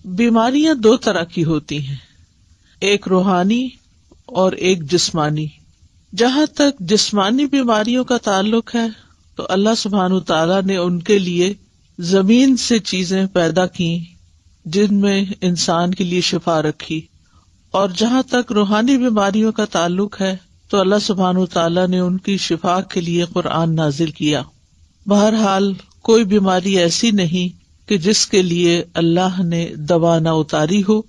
بیماریاں دو طرح کی ہوتی ہیں، ایک روحانی اور ایک جسمانی۔ جہاں تک جسمانی بیماریوں کا تعلق ہے تو اللہ سبحانہ تعالیٰ نے ان کے لیے زمین سے چیزیں پیدا کی جن میں انسان کے لیے شفا رکھی، اور جہاں تک روحانی بیماریوں کا تعلق ہے تو اللہ سبحانہ تعالیٰ نے ان کی شفا کے لیے قرآن نازل کیا۔ بہرحال کوئی بیماری ایسی نہیں کہ جس کے لیے اللہ نے دوا نہ اتاری ہو۔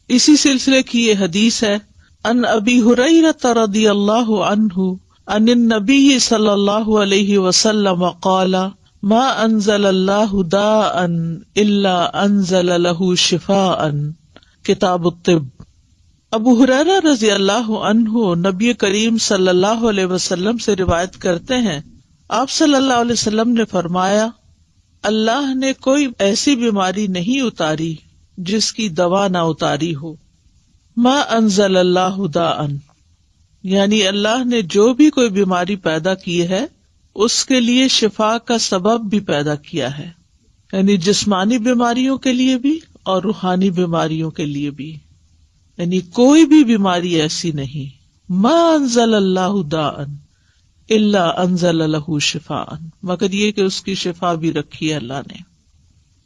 اسی سلسلے کی یہ حدیث ہے، ان ابی ہریرہ رضی اللہ عنہ عن النبی صلی اللہ علیہ وسلم قال ما انزل اللہ داء الا انزل له شفاء، کتاب الطب۔ ابو ہریرہ رضی اللہ عنہ نبی کریم صلی اللہ علیہ وسلم سے روایت کرتے ہیں، آپ صلی اللہ علیہ وسلم نے فرمایا، اللہ نے کوئی ایسی بیماری نہیں اتاری جس کی دوا نہ اتاری ہو۔ ما انزل اللہ داء، یعنی اللہ نے جو بھی کوئی بیماری پیدا کی ہے اس کے لیے شفا کا سبب بھی پیدا کیا ہے، یعنی جسمانی بیماریوں کے لیے بھی اور روحانی بیماریوں کے لیے بھی، یعنی کوئی بھی بیماری ایسی نہیں۔ ما انزل اللہ داء الا انزل له شفاء، مگر یہ کہ اس کی شفا بھی رکھی ہے اللہ نے۔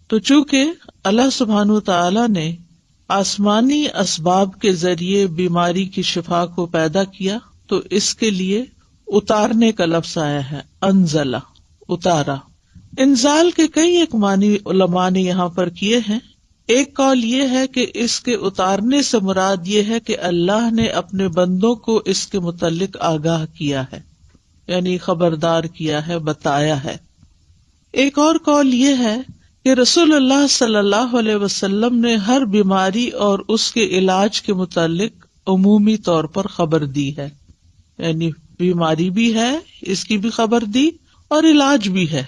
تو چونکہ اللہ سبحانہ تعالی نے آسمانی اسباب کے ذریعے بیماری کی شفا کو پیدا کیا تو اس کے لیے اتارنے کا لفظ آیا ہے، انزلہ، اتارا۔ انزال کے کئی ایک معنی علماء نے یہاں پر کیے ہیں۔ ایک قول یہ ہے کہ اس کے اتارنے سے مراد یہ ہے کہ اللہ نے اپنے بندوں کو اس کے متعلق آگاہ کیا ہے، یعنی خبردار کیا ہے، بتایا ہے۔ ایک اور قول یہ ہے کہ رسول اللہ صلی اللہ علیہ وسلم نے ہر بیماری اور اس کے علاج کے متعلق عمومی طور پر خبر دی ہے، یعنی بیماری بھی ہے اس کی بھی خبر دی اور علاج بھی ہے۔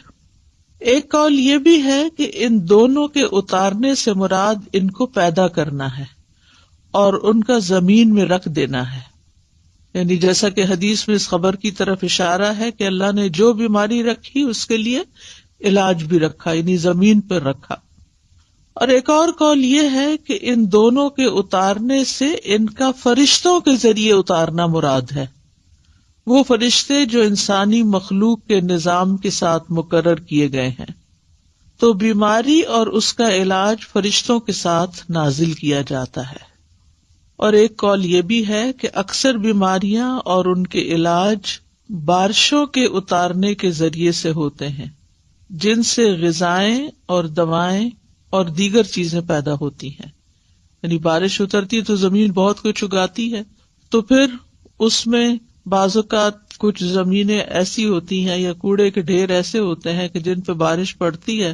ایک قول یہ بھی ہے کہ ان دونوں کے اتارنے سے مراد ان کو پیدا کرنا ہے اور ان کا زمین میں رکھ دینا ہے، یعنی جیسا کہ حدیث میں اس خبر کی طرف اشارہ ہے کہ اللہ نے جو بیماری رکھی اس کے لیے علاج بھی رکھا، یعنی زمین پر رکھا۔ اور ایک اور قول یہ ہے کہ ان دونوں کے اتارنے سے ان کا فرشتوں کے ذریعے اتارنا مراد ہے، وہ فرشتے جو انسانی مخلوق کے نظام کے ساتھ مقرر کیے گئے ہیں۔ تو بیماری اور اس کا علاج فرشتوں کے ساتھ نازل کیا جاتا ہے۔ اور ایک قول یہ بھی ہے کہ اکثر بیماریاں اور ان کے علاج بارشوں کے اتارنے کے ذریعے سے ہوتے ہیں، جن سے غذائیں اور دوائیں اور دیگر چیزیں پیدا ہوتی ہیں۔ یعنی بارش اترتی تو زمین بہت کچھ اگاتی ہے، تو پھر اس میں بعض اوقات کچھ زمینیں ایسی ہوتی ہیں یا کوڑے کے ڈھیر ایسے ہوتے ہیں کہ جن پہ بارش پڑتی ہے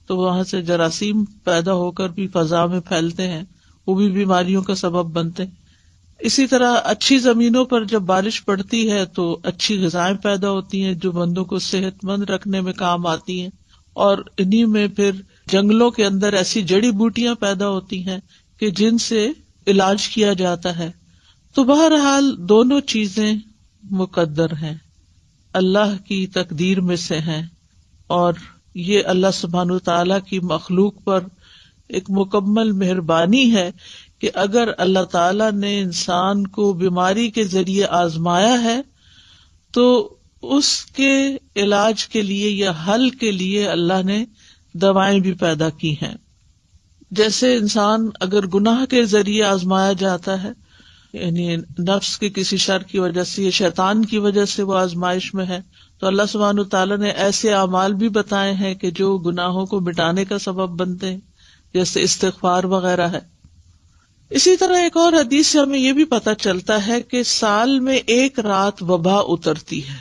تو وہاں سے جراثیم پیدا ہو کر بھی فضا میں پھیلتے ہیں، وہ بھی بیماریوں کا سبب بنتے ہیں۔ اسی طرح اچھی زمینوں پر جب بارش پڑتی ہے تو اچھی غذائیں پیدا ہوتی ہیں جو بندوں کو صحت مند رکھنے میں کام آتی ہیں، اور انہی میں پھر جنگلوں کے اندر ایسی جڑی بوٹیاں پیدا ہوتی ہیں کہ جن سے علاج کیا جاتا ہے۔ تو بہرحال دونوں چیزیں مقدر ہیں، اللہ کی تقدیر میں سے ہیں، اور یہ اللہ سبحانہ تعالیٰ کی مخلوق پر ایک مکمل مہربانی ہے کہ اگر اللہ تعالیٰ نے انسان کو بیماری کے ذریعے آزمایا ہے تو اس کے علاج کے لیے یا حل کے لیے اللہ نے دوائیں بھی پیدا کی ہیں۔ جیسے انسان اگر گناہ کے ذریعے آزمایا جاتا ہے، یعنی نفس کے کسی شر کی وجہ سے یا شیطان کی وجہ سے وہ آزمائش میں ہے، تو اللہ سبحانہ تعالیٰ نے ایسے اعمال بھی بتائے ہیں کہ جو گناہوں کو مٹانے کا سبب بنتے ہیں، جیسے استغفار وغیرہ ہے۔ اسی طرح ایک اور حدیث سے ہمیں یہ بھی پتہ چلتا ہے کہ سال میں ایک رات وبا اترتی ہے،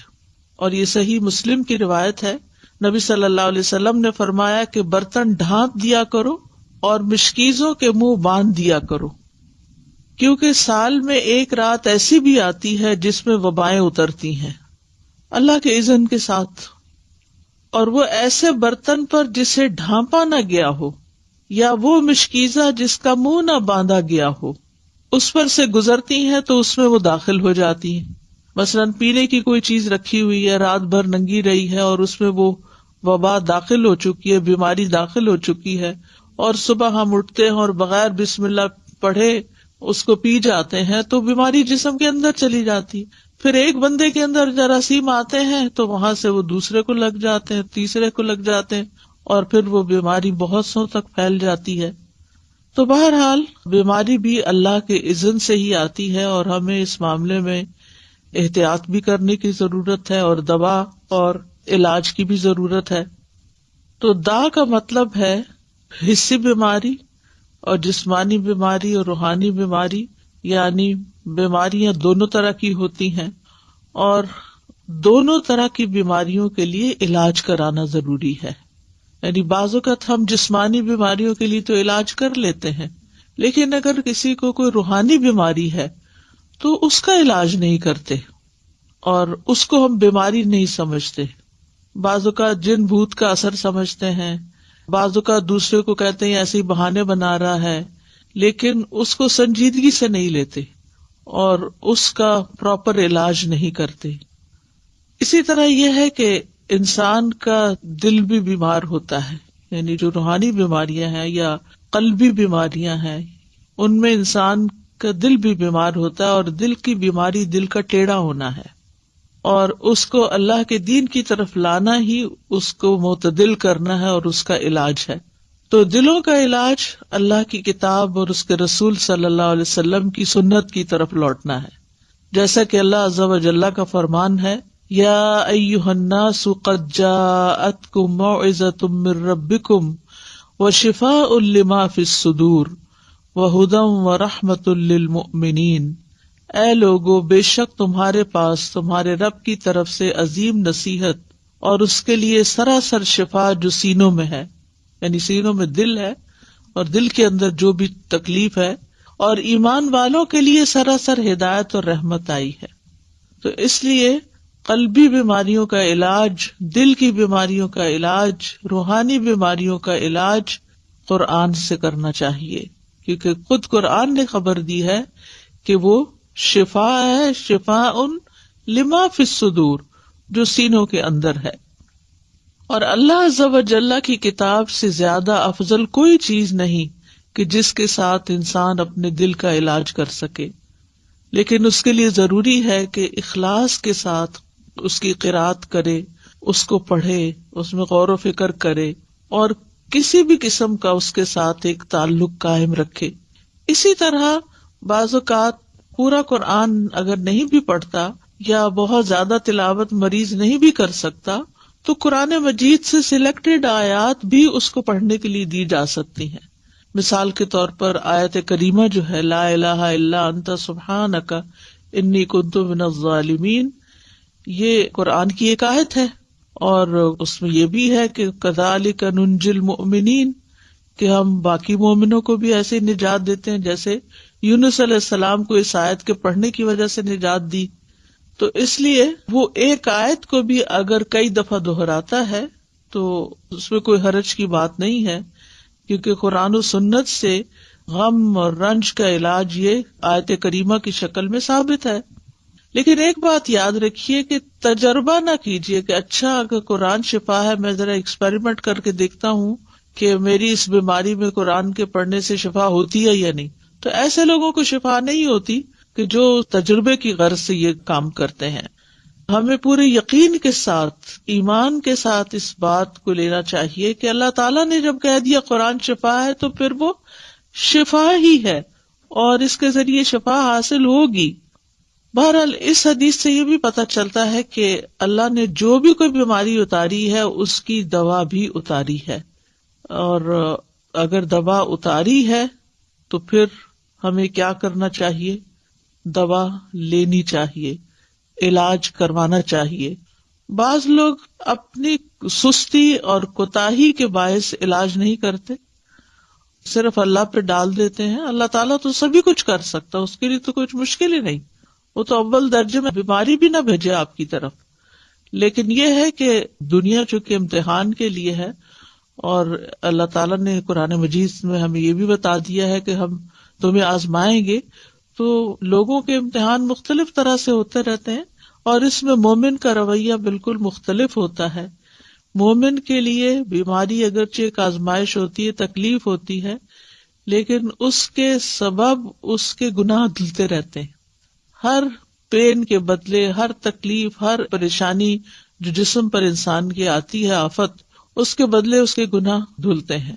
اور یہ صحیح مسلم کی روایت ہے۔ نبی صلی اللہ علیہ وسلم نے فرمایا کہ برتن ڈھانپ دیا کرو اور مشکیزوں کے منہ باندھ دیا کرو، کیونکہ سال میں ایک رات ایسی بھی آتی ہے جس میں وبائیں اترتی ہیں اللہ کے اذن کے ساتھ، اور وہ ایسے برتن پر جسے ڈھانپا نہ گیا ہو یا وہ مشکیزہ جس کا منہ نہ باندھا گیا ہو اس پر سے گزرتی ہیں تو اس میں وہ داخل ہو جاتی ہیں۔ مثلاً پینے کی کوئی چیز رکھی ہوئی ہے، رات بھر ننگی رہی ہے اور اس میں وہ وبا داخل ہو چکی ہے، بیماری داخل ہو چکی ہے، اور صبح ہم اٹھتے ہیں اور بغیر بسم اللہ پڑھے اس کو پی جاتے ہیں تو بیماری جسم کے اندر چلی جاتی. پھر ایک بندے کے اندر جراثیم آتے ہیں تو وہاں سے وہ دوسرے کو لگ جاتے ہیں, تیسرے کو لگ جاتے ہیں, اور پھر وہ بیماری بہت سو تک پھیل جاتی ہے. تو بہرحال بیماری بھی اللہ کے اذن سے ہی آتی ہے اور ہمیں اس معاملے میں احتیاط بھی کرنے کی ضرورت ہے اور دوا اور علاج کی بھی ضرورت ہے. تو دا کا مطلب ہے حسی بیماری اور جسمانی بیماری اور روحانی بیماری, یعنی بیماریاں دونوں طرح کی ہوتی ہیں اور دونوں طرح کی بیماریوں کے لیے علاج کرانا ضروری ہے. یعنی بعض اوقات ہم جسمانی بیماریوں کے لیے تو علاج کر لیتے ہیں, لیکن اگر کسی کو کوئی روحانی بیماری ہے تو اس کا علاج نہیں کرتے اور اس کو ہم بیماری نہیں سمجھتے. بعض اوقات جن بھوت کا اثر سمجھتے ہیں, بعض اوقات دوسرے کو کہتے ہیں ایسے ہی بہانے بنا رہا ہے, لیکن اس کو سنجیدگی سے نہیں لیتے اور اس کا پراپر علاج نہیں کرتے. اسی طرح یہ ہے کہ انسان کا دل بھی بیمار ہوتا ہے, یعنی جو روحانی بیماریاں ہیں یا قلبی بیماریاں ہیں ان میں انسان کا دل بھی بیمار ہوتا ہے, اور دل کی بیماری دل کا ٹیڑھا ہونا ہے, اور اس کو اللہ کے دین کی طرف لانا ہی اس کو معتدل کرنا ہے اور اس کا علاج ہے. تو دلوں کا علاج اللہ کی کتاب اور اس کے رسول صلی اللہ علیہ وسلم کی سنت کی طرف لوٹنا ہے, جیسا کہ اللہ عز و جل کا فرمان ہے, یا ایھا الناس قد جاءتکم موعظۃ من ربکم وشفاء لما فی الصدور وہدی ورحمۃ للمؤمنین. اے لوگو, بے شک تمہارے پاس تمہارے رب کی طرف سے عظیم نصیحت اور اس کے لیے سراسر شفا جو سینوں میں ہے, یعنی سینوں میں دل ہے اور دل کے اندر جو بھی تکلیف ہے, اور ایمان والوں کے لیے سراسر ہدایت اور رحمت آئی ہے. تو اس لیے قلبی بیماریوں کا علاج, دل کی بیماریوں کا علاج, روحانی بیماریوں کا علاج قرآن سے کرنا چاہیے, کیونکہ خود قرآن نے خبر دی ہے کہ وہ شفا ہے, شفاء لما فی الصدور, جو سینوں کے اندر ہے. اور اللہ عز و جل کی کتاب سے زیادہ افضل کوئی چیز نہیں کہ جس کے ساتھ انسان اپنے دل کا علاج کر سکے, لیکن اس کے لیے ضروری ہے کہ اخلاص کے ساتھ اس کی قرأت کرے, اس کو پڑھے, اس میں غور و فکر کرے اور کسی بھی قسم کا اس کے ساتھ ایک تعلق قائم رکھے. اسی طرح بعض اوقات پورا قرآن اگر نہیں بھی پڑھتا یا بہت زیادہ تلاوت مریض نہیں بھی کر سکتا تو قرآن مجید سے سلیکٹڈ آیات بھی اس کو پڑھنے کے لیے دی جا سکتی ہیں. مثال کے طور پر آیت کریمہ جو ہے لا الہ الا انت سبحانک انی کنت من الظالمین, یہ قرآن کی ایک آیت ہے, اور اس میں یہ بھی ہے کہ کذالک ننجی المؤمنین, کہ ہم باقی مومنوں کو بھی ایسے نجات دیتے ہیں جیسے یونس علیہ السلام کو اس آیت کے پڑھنے کی وجہ سے نجات دی. تو اس لیے وہ ایک آیت کو بھی اگر کئی دفعہ دہراتا ہے تو اس میں کوئی حرج کی بات نہیں ہے, کیونکہ قرآن و سنت سے غم اور رنج کا علاج یہ آیت کریمہ کی شکل میں ثابت ہے. لیکن ایک بات یاد رکھیے کہ تجربہ نہ کیجیے کہ اچھا اگر قرآن شفا ہے, میں ذرا ایکسپیریمنٹ کر کے دیکھتا ہوں کہ میری اس بیماری میں قرآن کے پڑھنے سے شفا ہوتی ہے یا نہیں. تو ایسے لوگوں کو شفا نہیں ہوتی کہ جو تجربے کی غرض سے یہ کام کرتے ہیں. ہمیں پورے یقین کے ساتھ, ایمان کے ساتھ اس بات کو لینا چاہیے کہ اللہ تعالیٰ نے جب کہہ دیا قرآن شفا ہے تو پھر وہ شفا ہی ہے اور اس کے ذریعے شفا حاصل ہوگی. بہرحال اس حدیث سے یہ بھی پتہ چلتا ہے کہ اللہ نے جو بھی کوئی بیماری اتاری ہے اس کی دوا بھی اتاری ہے, اور اگر دوا اتاری ہے تو پھر ہمیں کیا کرنا چاہیے؟ دوا لینی چاہیے, علاج کروانا چاہیے. بعض لوگ اپنی سستی اور کوتاہی کے باعث علاج نہیں کرتے, صرف اللہ پہ ڈال دیتے ہیں. اللہ تعالیٰ تو سبھی کچھ کر سکتا, اس کے لیے تو کچھ مشکل ہی نہیں, وہ تو اول درجے میں بیماری بھی نہ بھیجے آپ کی طرف. لیکن یہ ہے کہ دنیا چونکہ امتحان کے لیے ہے, اور اللہ تعالیٰ نے قرآن مجید میں ہمیں یہ بھی بتا دیا ہے کہ ہم تمہیں آزمائیں گے. تو لوگوں کے امتحان مختلف طرح سے ہوتے رہتے ہیں, اور اس میں مومن کا رویہ بالکل مختلف ہوتا ہے. مومن کے لیے بیماری اگرچہ ایک آزمائش ہوتی ہے، تکلیف ہوتی ہے، لیکن اس کے سبب اس کے گناہ دھلتے رہتے ہیں. ہر پین کے بدلے، ہر تکلیف، ہر پریشانی جو جسم پر انسان کی آتی ہے، آفت، اس کے بدلے اس کے گناہ دھلتے ہیں.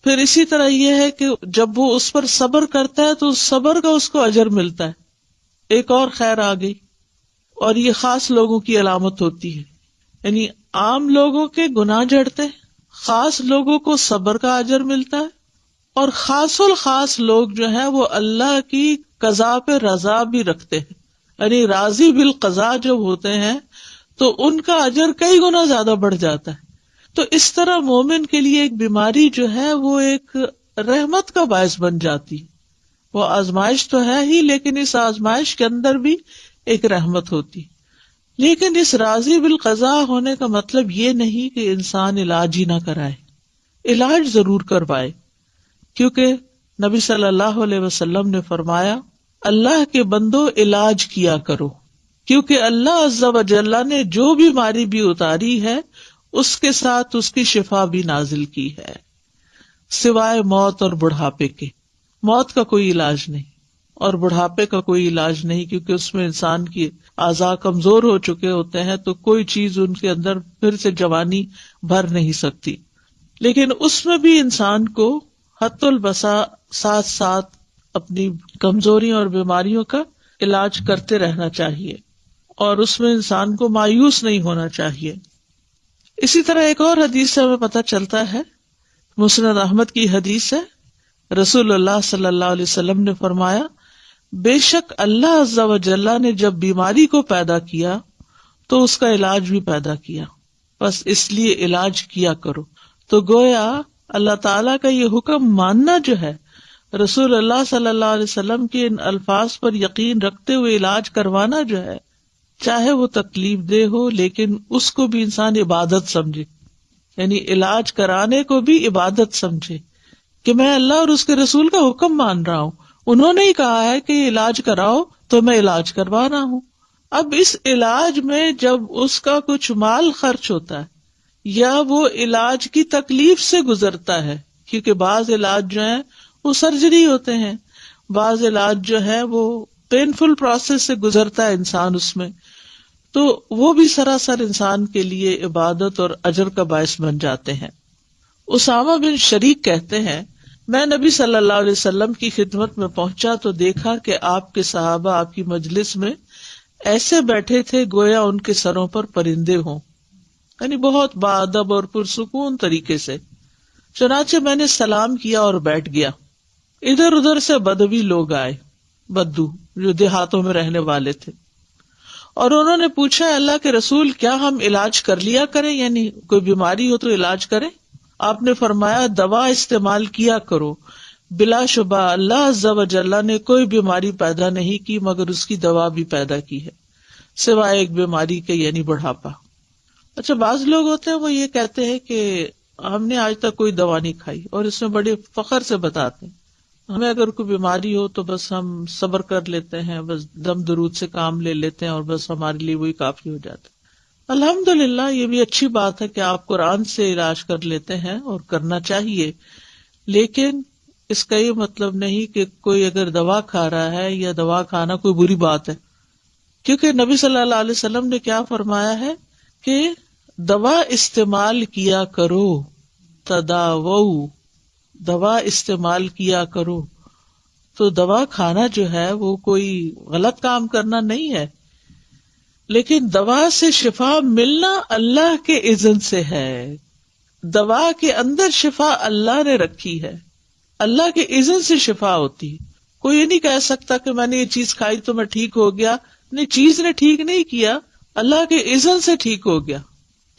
پھر اسی طرح یہ ہے کہ جب وہ اس پر صبر کرتا ہے تو اس صبر کا اس کو اجر ملتا ہے. ایک اور خیر آ گئی، اور یہ خاص لوگوں کی علامت ہوتی ہے. یعنی عام لوگوں کے گناہ جھڑتے، خاص لوگوں کو صبر کا اجر ملتا ہے، اور خاص الخاص لوگ جو ہیں وہ اللہ کی قضاء پہ رضا بھی رکھتے ہیں. یعنی راضی بالقضاء جب ہوتے ہیں تو ان کا اجر کئی گنا زیادہ بڑھ جاتا ہے. تو اس طرح مومن کے لیے ایک بیماری جو ہے وہ ایک رحمت کا باعث بن جاتی. وہ آزمائش تو ہے ہی، لیکن اس آزمائش کے اندر بھی ایک رحمت ہوتی. لیکن اس راضی بالقضاء ہونے کا مطلب یہ نہیں کہ انسان علاج ہی نہ کرائے. علاج ضرور کروائے، کیونکہ نبی صلی اللہ علیہ وسلم نے فرمایا اللہ کے بندو علاج کیا کرو، کیونکہ اللہ عز و جل نے جو بیماری بھی اتاری ہے اس کے ساتھ اس کی شفا بھی نازل کی ہے، سوائے موت اور بڑھاپے کے. موت کا کوئی علاج نہیں اور بڑھاپے کا کوئی علاج نہیں، کیونکہ اس میں انسان کی اعضاء کمزور ہو چکے ہوتے ہیں تو کوئی چیز ان کے اندر پھر سے جوانی بھر نہیں سکتی. لیکن اس میں بھی انسان کو حت البسا ساتھ ساتھ اپنی کمزوریوں اور بیماریوں کا علاج کرتے رہنا چاہیے، اور اس میں انسان کو مایوس نہیں ہونا چاہیے. اسی طرح ایک اور حدیث سے ہمیں پتہ چلتا ہے، مسند احمد کی حدیث ہے، رسول اللہ صلی اللہ علیہ وسلم نے فرمایا بے شک اللہ عز و جل نے جب بیماری کو پیدا کیا تو اس کا علاج بھی پیدا کیا، بس اس لیے علاج کیا کرو. تو گویا اللہ تعالیٰ کا یہ حکم ماننا جو ہے، رسول اللہ صلی اللہ علیہ وسلم کے ان الفاظ پر یقین رکھتے ہوئے علاج کروانا جو ہے، چاہے وہ تکلیف دہ ہو لیکن اس کو بھی انسان عبادت سمجھے. یعنی علاج کرانے کو بھی عبادت سمجھے کہ میں اللہ اور اس کے رسول کا حکم مان رہا ہوں، انہوں نے ہی کہا ہے کہ علاج کراؤ تو میں علاج کروا رہا ہوں. اب اس علاج میں جب اس کا کچھ مال خرچ ہوتا ہے یا وہ علاج کی تکلیف سے گزرتا ہے، کیونکہ بعض علاج جو ہیں وہ سرجری ہوتے ہیں، بعض علاج جو ہے وہ پینفل پروسیس سے گزرتا ہے انسان اس میں، تو وہ بھی سراسر انسان کے لیے عبادت اور اجر کا باعث بن جاتے ہیں. اسامہ بن شریک کہتے ہیں میں نبی صلی اللہ علیہ وسلم کی خدمت میں پہنچا تو دیکھا کہ آپ کے صحابہ آپ کی مجلس میں ایسے بیٹھے تھے گویا ان کے سروں پر پرندے ہوں، یعنی بہت باادب اور پرسکون طریقے سے. چنانچہ میں نے سلام کیا اور بیٹھ گیا. ادھر ادھر سے بدوی لوگ آئے، بدو جو دیہاتوں میں رہنے والے تھے، اور انہوں نے پوچھا اللہ کے رسول کیا ہم علاج کر لیا کریں، یعنی کوئی بیماری ہو تو علاج کریں. آپ نے فرمایا دوا استعمال کیا کرو، بلا شبہ اللہ عز و جل نے کوئی بیماری پیدا نہیں کی مگر اس کی دوا بھی پیدا کی ہے، سوائے ایک بیماری کے یعنی بڑھاپا. اچھا، بعض لوگ ہوتے ہیں وہ یہ کہتے ہیں کہ ہم نے آج تک کوئی دوا نہیں کھائی، اور اس میں بڑے فخر سے بتاتے ہیں ہمیں اگر کوئی بیماری ہو تو بس ہم صبر کر لیتے ہیں، بس دم درود سے کام لے لیتے ہیں اور بس ہمارے لیے وہی کافی ہو جاتا ہے. الحمدللہ یہ بھی اچھی بات ہے کہ آپ قرآن سے علاج کر لیتے ہیں اور کرنا چاہیے، لیکن اس کا یہ مطلب نہیں کہ کوئی اگر دوا کھا رہا ہے یا دوا کھانا کوئی بری بات ہے، کیونکہ نبی صلی اللہ علیہ وسلم نے کیا فرمایا ہے کہ دوا استعمال کیا کرو، تداوؤ، دوا استعمال کیا کرو. تو دوا کھانا جو ہے وہ کوئی غلط کام کرنا نہیں ہے، لیکن دوا سے شفا ملنا اللہ کے اذن سے ہے. دوا کے اندر شفا اللہ نے رکھی ہے، اللہ کے اذن سے شفا ہوتی. کوئی یہ نہیں کہہ سکتا کہ میں نے یہ چیز کھائی تو میں ٹھیک ہو گیا. نہیں، چیز نے ٹھیک نہیں کیا، اللہ کے اذن سے ٹھیک ہو گیا،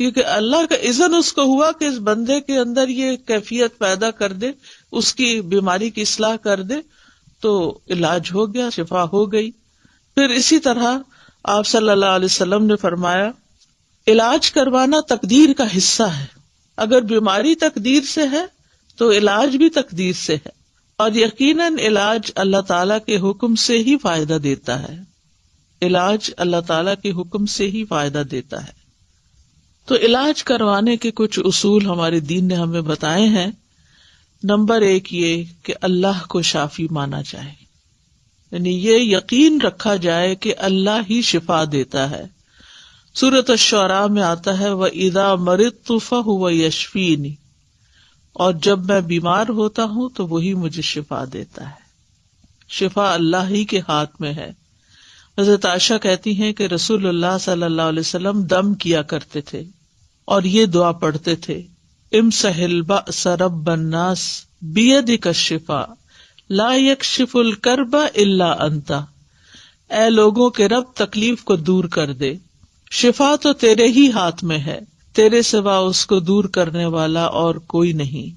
کیونکہ اللہ کا اذن اس کو ہوا کہ اس بندے کے اندر یہ کیفیت پیدا کر دے، اس کی بیماری کی اصلاح کر دے، تو علاج ہو گیا، شفا ہو گئی. پھر اسی طرح آپ صلی اللہ علیہ وسلم نے فرمایا علاج کروانا تقدیر کا حصہ ہے. اگر بیماری تقدیر سے ہے تو علاج بھی تقدیر سے ہے، اور یقیناً علاج اللہ تعالیٰ کے حکم سے ہی فائدہ دیتا ہے. علاج اللہ تعالیٰ کے حکم سے ہی فائدہ دیتا ہے. تو علاج کروانے کے کچھ اصول ہمارے دین نے ہمیں بتائے ہیں. نمبر 1 یہ کہ اللہ کو شافی مانا جائے، یعنی یہ یقین رکھا جائے کہ اللہ ہی شفا دیتا ہے. سورۃ الشعراء میں آتا ہے وَإِذَا مَرِضْتُ فَهُوَ يَشْفِينِ، اور جب میں بیمار ہوتا ہوں تو وہی مجھے شفا دیتا ہے. شفا اللہ ہی کے ہاتھ میں ہے. حضرت عائشہ کہتی ہیں کہ رسول اللہ صلی اللہ علیہ وسلم دم کیا کرتے تھے اور یہ دعا پڑھتے تھے امسح البأس رب الناس بیدک الشفاء لا یکشف الکرب الا انت، اے لوگوں کے رب تکلیف کو دور کر دے، شفا تو تیرے ہی ہاتھ میں ہے، تیرے سوا اس کو دور کرنے والا اور کوئی نہیں.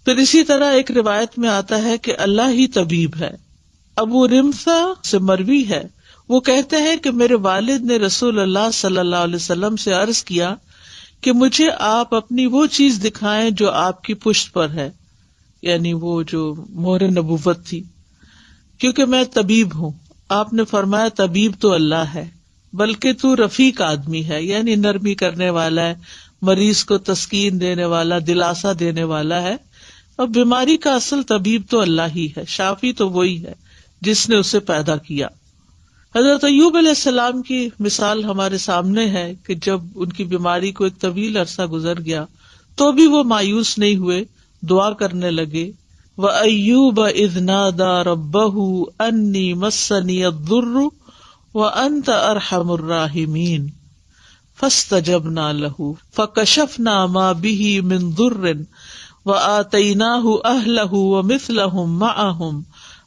پھر اسی طرح ایک روایت میں آتا ہے کہ اللہ ہی طبیب ہے. ابو رمثا سے مروی ہے، وہ کہتے ہیں کہ میرے والد نے رسول اللہ صلی اللہ علیہ وسلم سے عرض کیا کہ مجھے آپ اپنی وہ چیز دکھائیں جو آپ کی پشت پر ہے، یعنی وہ جو مہر نبوت تھی، کیونکہ میں طبیب ہوں. آپ نے فرمایا طبیب تو اللہ ہے، بلکہ تو رفیق آدمی ہے، یعنی نرمی کرنے والا ہے، مریض کو تسکین دینے والا، دلاسا دینے والا ہے. اور بیماری کا اصل طبیب تو اللہ ہی ہے، شافی تو وہی ہے جس نے اسے پیدا کیا. حضرت ایوب علیہ السلام کی مثال ہمارے سامنے ہے کہ جب ان کی بیماری کو ایک طویل عرصہ گزر گیا تو بھی وہ مایوس نہیں ہوئے، دعا کرنے لگے. وَأَيُّوبَ إِذْ نَادَى رَبَّهُ أَنِّي مَسَّنِيَ الضُّرُّ وَأَنْتَ أَرْحَمُ الرَّاحِمِينَ فَاسْتَجَبْنَا لَهُ فَكَشَفْنَا مَا بِهِ مِنْ ضُرٍّ وَآتَيْنَاهُ أَهْلَهُ وَمِثْلَهُمْ مَعَهُمْ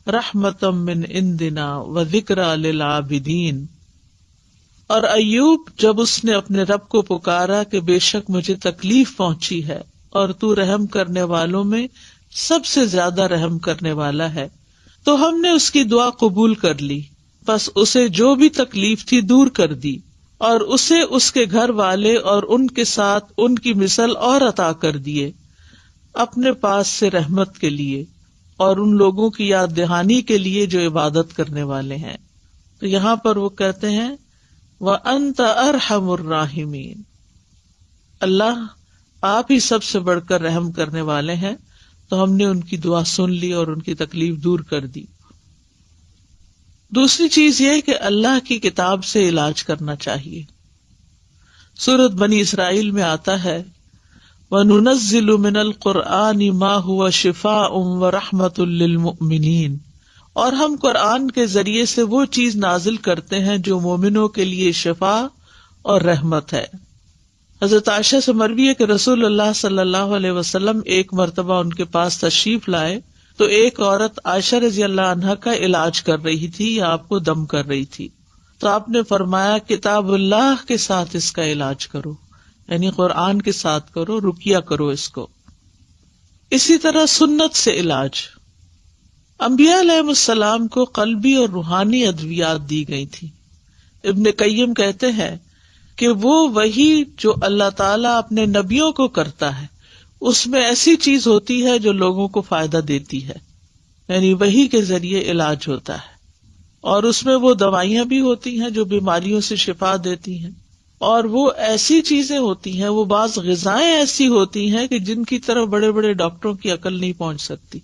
رحمتم من عندنا وذکریٰ للعابدین. اور ایوب جب اس نے اپنے رب کو پکارا کہ بے شک مجھے تکلیف پہنچی ہے اور تو رحم کرنے والوں میں سب سے زیادہ رحم کرنے والا ہے، تو ہم نے اس کی دعا قبول کر لی، پس اسے جو بھی تکلیف تھی دور کر دی، اور اسے اس کے گھر والے اور ان کے ساتھ ان کی مثل اور عطا کر دیے اپنے پاس سے رحمت کے لیے اور ان لوگوں کی یاد دہانی کے لیے جو عبادت کرنے والے ہیں. تو یہاں پر وہ کہتے ہیں وَأَنْتَ أَرْحَمُ الرَّاحِمِينَ، اللہ آپ ہی سب سے بڑھ کر رحم کرنے والے ہیں. تو ہم نے ان کی دعا سن لی اور ان کی تکلیف دور کر دی. دوسری چیز یہ کہ اللہ کی کتاب سے علاج کرنا چاہیے. سورۃ بنی اسرائیل میں آتا ہے وَنُنَزِّلُ مِنَ الْقُرْآنِ مَا هُوَ شِفَاءٌ وَرَحْمَةٌ لِّلْمُؤْمِنِينَ، اور ہم قرآن کے ذریعے سے وہ چیز نازل کرتے ہیں جو مومنوں کے لیے شفا اور رحمت ہے. حضرت عائشہ سے مروی ہے کہ رسول اللہ صلی اللہ علیہ وسلم ایک مرتبہ ان کے پاس تشریف لائے تو ایک عورت عائشہ رضی اللہ عنہا کا علاج کر رہی تھی یا آپ کو دم کر رہی تھی. تو آپ نے فرمایا کتاب اللہ کے ساتھ اس کا علاج کرو، یعنی قرآن کے ساتھ کرو، رقیہ کرو اس کو. اسی طرح سنت سے علاج. انبیاء علیہ السلام کو قلبی اور روحانی ادویات دی گئی تھی. ابن قیم کہتے ہیں کہ وہ وہی جو اللہ تعالیٰ اپنے نبیوں کو کرتا ہے اس میں ایسی چیز ہوتی ہے جو لوگوں کو فائدہ دیتی ہے، یعنی وہی کے ذریعے علاج ہوتا ہے. اور اس میں وہ دوائیاں بھی ہوتی ہیں جو بیماریوں سے شفا دیتی ہیں، اور وہ ایسی چیزیں ہوتی ہیں، وہ بعض غذائیں ایسی ہوتی ہیں کہ جن کی طرف بڑے بڑے ڈاکٹروں کی عقل نہیں پہنچ سکتی،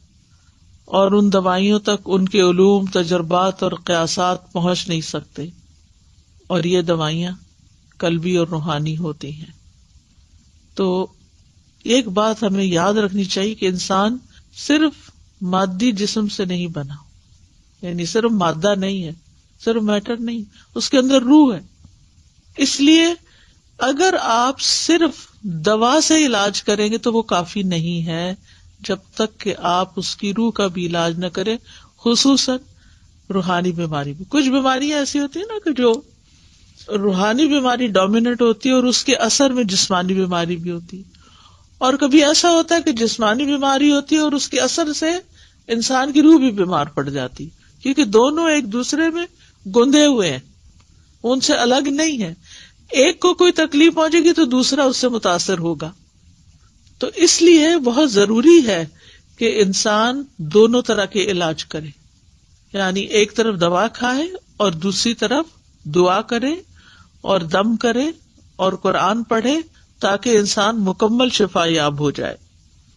اور ان دوائیوں تک ان کے علوم، تجربات اور قیاسات پہنچ نہیں سکتے. اور یہ دوائیاں قلبی اور روحانی ہوتی ہیں. تو ایک بات ہمیں یاد رکھنی چاہیے کہ انسان صرف مادی جسم سے نہیں بنا، یعنی صرف مادہ نہیں ہے، صرف میٹر نہیں، اس کے اندر روح ہے. اس لیے اگر آپ صرف دوا سے علاج کریں گے تو وہ کافی نہیں ہے جب تک کہ آپ اس کی روح کا بھی علاج نہ کریں، خصوصاً روحانی بیماری بھی. کچھ بیماریاں ایسی ہوتی ہیں نا کہ جو روحانی بیماری ڈومیننٹ ہوتی ہے اور اس کے اثر میں جسمانی بیماری بھی ہوتی ہے، اور کبھی ایسا ہوتا ہے کہ جسمانی بیماری ہوتی ہے اور اس کے اثر سے انسان کی روح بھی بیمار پڑ جاتی، کیونکہ دونوں ایک دوسرے میں گندے ہوئے ہیں، ان سے الگ نہیں ہے. ایک کو کوئی تکلیف پہنچے گی تو دوسرا اس سے متاثر ہوگا. تو اس لیے بہت ضروری ہے کہ انسان دونوں طرح کے علاج کرے، یعنی ایک طرف دوا کھائے اور دوسری طرف دعا کرے اور دم کرے اور قرآن پڑھے تاکہ انسان مکمل شفا یاب ہو جائے.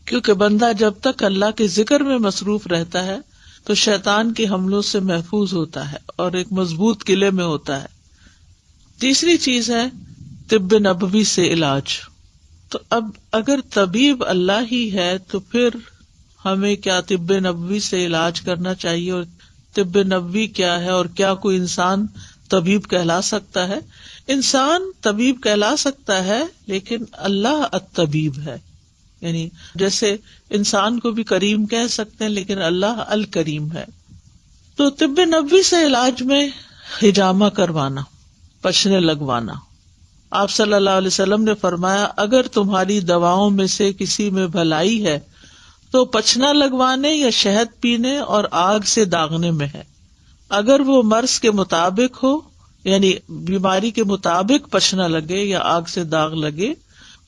کیونکہ بندہ جب تک اللہ کے ذکر میں مصروف رہتا ہے تو شیطان کے حملوں سے محفوظ ہوتا ہے اور ایک مضبوط قلعے میں ہوتا ہے. تیسری چیز ہے طب نبوی سے علاج. تو اب اگر طبیب اللہ ہی ہے تو پھر ہمیں کیا طب نبوی سے علاج کرنا چاہیے, اور طب نبوی کیا ہے, اور کیا کوئی انسان طبیب کہلا سکتا ہے؟ انسان طبیب کہلا سکتا ہے لیکن اللہ الطبیب ہے. یعنی جیسے انسان کو بھی کریم کہہ سکتے ہیں لیکن اللہ الکریم ہے. تو طب نبوی سے علاج میں حجامہ کروانا, پچھنے لگوانا. آپ صلی اللہ علیہ وسلم نے فرمایا اگر تمہاری دواؤں میں سے کسی میں بھلائی ہے تو پچھنا لگوانے یا شہد پینے اور آگ سے داغنے میں ہے. اگر وہ مرض کے مطابق ہو, یعنی بیماری کے مطابق پچھنا لگے یا آگ سے داغ لگے,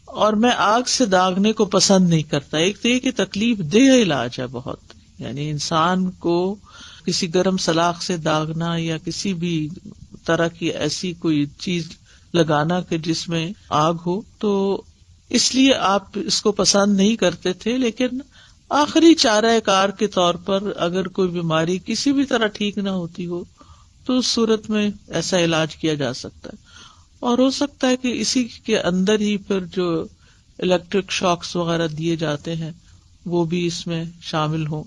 اور میں آگ سے داغنے کو پسند نہیں کرتا. ایک تو یہ کہ تکلیف دہ علاج ہے بہت, یعنی انسان کو کسی گرم سلاخ سے داغنا یا کسی بھی طرح کی ایسی کوئی چیز لگانا کہ جس میں آگ ہو, تو اس لیے آپ اس کو پسند نہیں کرتے تھے. لیکن آخری چارہ کار کے طور پر اگر کوئی بیماری کسی بھی طرح ٹھیک نہ ہوتی ہو تو اس صورت میں ایسا علاج کیا جا سکتا ہے. اور ہو سکتا ہے کہ اسی کے اندر ہی پھر جو الیکٹرک شاکس وغیرہ دیے جاتے ہیں وہ بھی اس میں شامل ہوں,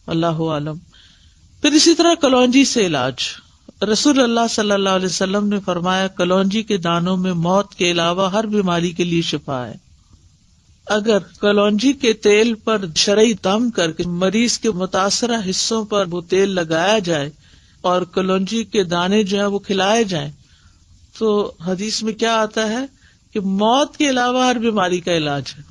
اللہ عالم. پھر اسی طرح کلونجی سے علاج. رسول اللہ صلی اللہ علیہ وسلم نے فرمایا کلونجی کے دانوں میں موت کے علاوہ ہر بیماری کے لیے شفا ہے. اگر کلونجی کے تیل پر شرعی دم کر کے مریض کے متاثرہ حصوں پر وہ تیل لگایا جائے اور کلونجی کے دانے جو ہیں وہ کھلائے جائیں تو حدیث میں کیا آتا ہے کہ موت کے علاوہ ہر بیماری کا علاج ہے.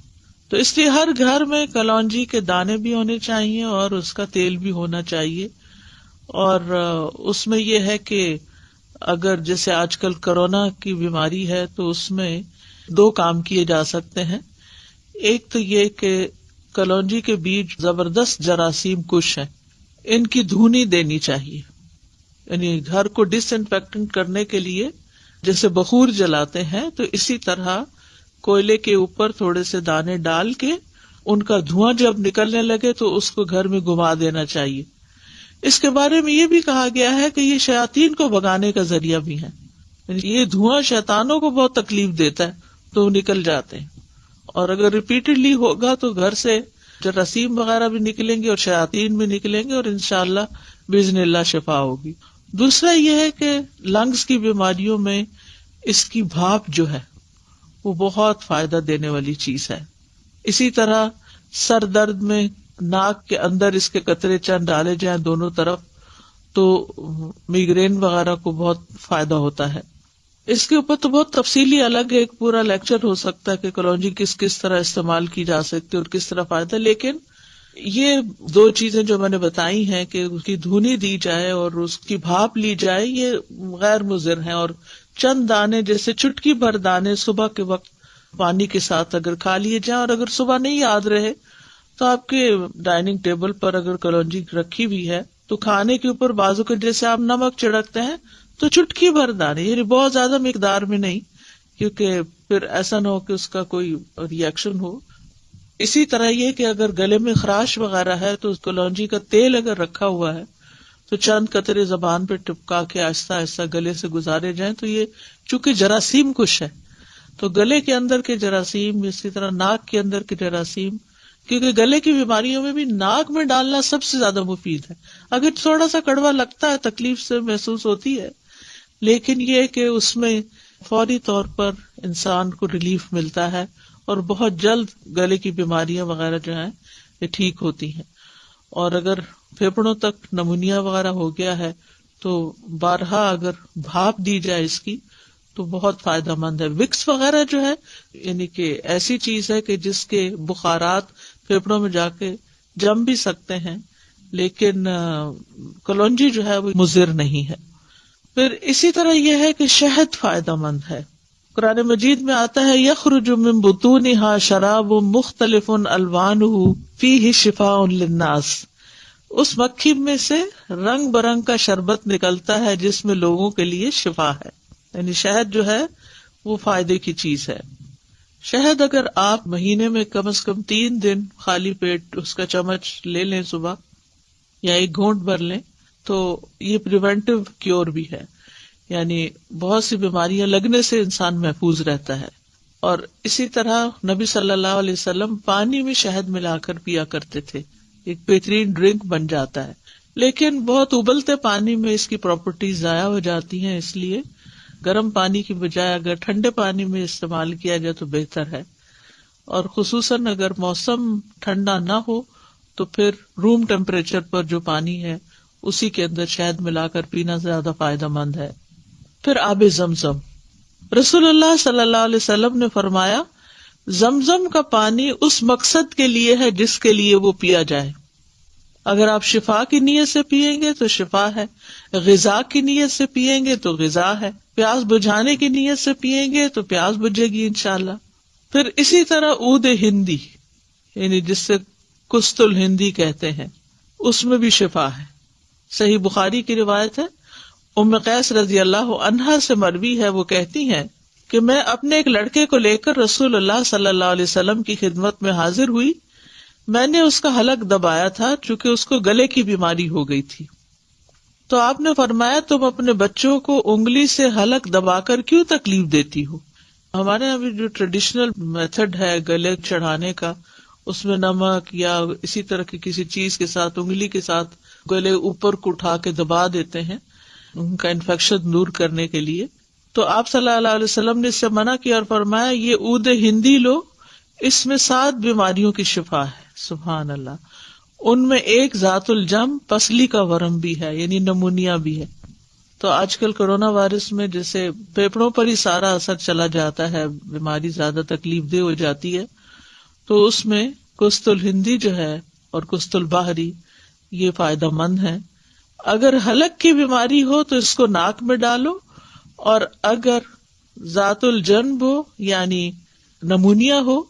تو اس لیے ہر گھر میں کلونجی کے دانے بھی ہونے چاہیے اور اس کا تیل بھی ہونا چاہیے. اور اس میں یہ ہے کہ اگر جیسے آج کل کورونا کی بیماری ہے تو اس میں 2 کام کیے جا سکتے ہیں. ایک تو یہ کہ کلونجی کے بیج زبردست جراثیم کش ہیں, ان کی دھونی دینی چاہیے. یعنی گھر کو ڈس انفیکٹنٹ کرنے کے لیے جیسے بخور جلاتے ہیں تو اسی طرح کوئلے کے اوپر تھوڑے سے دانے ڈال کے ان کا دھواں جب نکلنے لگے تو اس کو گھر میں گھما دینا چاہیے. اس کے بارے میں یہ بھی کہا گیا ہے کہ یہ شیاطین کو بھگانے کا ذریعہ بھی ہے. یہ دھواں شیطانوں کو بہت تکلیف دیتا ہے تو وہ نکل جاتے ہیں, اور اگر ریپیٹڈلی ہوگا تو گھر سے جراثیم وغیرہ بھی نکلیں گے اور شیاطین بھی نکلیں گے اور انشاءاللہ باذن اللہ شفا ہوگی. دوسرا یہ ہے کہ لنگز کی بیماریوں میں اس کی بھاپ جو ہے وہ بہت فائدہ دینے والی چیز ہے. اسی طرح سر درد میں ناک کے اندر اس کے قطرے چند ڈالے جائیں دونوں طرف تو میگرین وغیرہ کو بہت فائدہ ہوتا ہے. اس کے اوپر تو بہت تفصیلی الگ ایک پورا لیکچر ہو سکتا ہے کہ کلونجی کس طرح استعمال کی جا سکتی ہے اور کس طرح فائدہ. لیکن یہ 2 چیزیں جو میں نے بتائی ہیں کہ اس کی دھونی دی جائے اور اس کی بھاپ لی جائے یہ غیر مضر ہیں. اور چند دانے جیسے چٹکی بھر دانے صبح کے وقت پانی کے ساتھ اگر کھا لیے جائیں, اور اگر صبح نہیں یاد رہے تو آپ کے ڈائننگ ٹیبل پر اگر کلونجی رکھی ہوئی ہے تو کھانے کے اوپر بازو کے جیسے آپ نمک چھڑکتے ہیں تو چٹکی بھر دانے, یعنی بہت زیادہ مقدار میں نہیں, کیونکہ پھر ایسا نہ ہو کہ اس کا کوئی ری ایکشن ہو. اسی طرح یہ کہ اگر گلے میں خراش وغیرہ ہے تو کلونجی کا تیل اگر رکھا ہوا ہے تو چند قطرے زبان پہ ٹپکا کے آہستہ آہستہ گلے سے گزارے جائیں. تو یہ چونکہ جراثیم کش ہے تو گلے کے اندر کے جراثیم, اسی طرح ناک کے اندر کے جراثیم, کیونکہ گلے کی بیماریوں میں بھی ناک میں ڈالنا سب سے زیادہ مفید ہے. اگر تھوڑا سا کڑوا لگتا ہے, تکلیف سے محسوس ہوتی ہے, لیکن یہ کہ اس میں فوری طور پر انسان کو ریلیف ملتا ہے اور بہت جلد گلے کی بیماریاں وغیرہ جو ہیں یہ ٹھیک ہوتی ہیں. اور اگر پھیپڑوں تک نمونیا وغیرہ ہو گیا ہے تو بارہا اگر بھاپ دی جائے اس کی تو بہت فائدہ مند ہے. وکس وغیرہ جو ہے یعنی کہ ایسی چیز ہے کہ جس کے بخارات پھیپڑوں میں جا کے جم بھی سکتے ہیں, لیکن کلونجی جو ہے وہ مضر نہیں ہے. پھر اسی طرح یہ ہے کہ شہد فائدہ مند ہے. قرآن مجید میں آتا ہے یخرج من بطونها شراب مختلف الوانہ فیہ شفاء للناس. اس مکھی میں سے رنگ برنگ کا شربت نکلتا ہے جس میں لوگوں کے لیے شفا ہے. یعنی شہد جو ہے وہ فائدے کی چیز ہے. شہد اگر آپ مہینے میں کم از کم 3 دن خالی پیٹ اس کا چمچ لے لیں صبح یا 1 گھونٹ بھر لیں تو یہ پریونٹیو کیور بھی ہے، یعنی بہت سی بیماریاں لگنے سے انسان محفوظ رہتا ہے. اور اسی طرح نبی صلی اللہ علیہ وسلم پانی میں شہد ملا کر پیا کرتے تھے، ایک بہترین ڈرنک بن جاتا ہے. لیکن بہت ابلتے پانی میں اس کی پراپرٹیز ضائع ہو جاتی ہیں، اس لیے گرم پانی کی بجائے اگر ٹھنڈے پانی میں استعمال کیا جائے تو بہتر ہے. اور خصوصاً اگر موسم ٹھنڈا نہ ہو تو پھر روم ٹیمپریچر پر جو پانی ہے اسی کے اندر شہد ملا کر پینا زیادہ فائدہ مند ہے. پھر آب زمزم، رسول اللہ صلی اللہ علیہ وسلم نے فرمایا زمزم کا پانی اس مقصد کے لیے ہے جس کے لیے وہ پیا جائے. اگر آپ شفا کی نیت سے پیئیں گے تو شفا ہے، غذا کی نیت سے پیئیں گے تو غذا ہے، پیاس بجھانے کی نیت سے پیئیں گے تو پیاس بجھے گی انشاءاللہ. پھر اسی طرح عود ہندی، یعنی جس سے کست الہندی کہتے ہیں، اس میں بھی شفا ہے. صحیح بخاری کی روایت ہے، ام قیس رضی اللہ عنہا سے مروی ہے، وہ کہتی ہیں کہ میں اپنے ایک لڑکے کو لے کر رسول اللہ صلی اللہ علیہ وسلم کی خدمت میں حاضر ہوئی. میں نے اس کا حلق دبایا تھا چونکہ اس کو گلے کی بیماری ہو گئی تھی. تو آپ نے فرمایا تم اپنے بچوں کو انگلی سے حلق دبا کر کیوں تکلیف دیتی ہو؟ ہمارے یہاں بھی جو ٹریڈیشنل میتھڈ ہے گلے چڑھانے کا، اس میں نمک یا اسی طرح کی کسی چیز کے ساتھ انگلی کے ساتھ گلے اوپر کو اٹھا کے دبا دیتے ہیں ان کا انفیکشن دور کرنے کے لیے. تو آپ صلی اللہ علیہ وسلم نے اس سے منع کیا اور فرمایا یہ عود ہندی لو، اس میں 7 بیماریوں کی شفا ہے. سبحان اللہ. ان میں ایک ذات الجم، پسلی کا ورم بھی ہے، یعنی نمونیا بھی ہے. تو آج کل کورونا وائرس میں جیسے پھیپھڑوں پر ہی سارا اثر چلا جاتا ہے، بیماری زیادہ تکلیف دہ ہو جاتی ہے، تو اس میں کست الہندی جو ہے اور کست البحری یہ فائدہ مند ہے. اگر حلق کی بیماری ہو تو اس کو ناک میں ڈالو، اور اگر ذات الجنب ہو یعنی نمونیا ہو،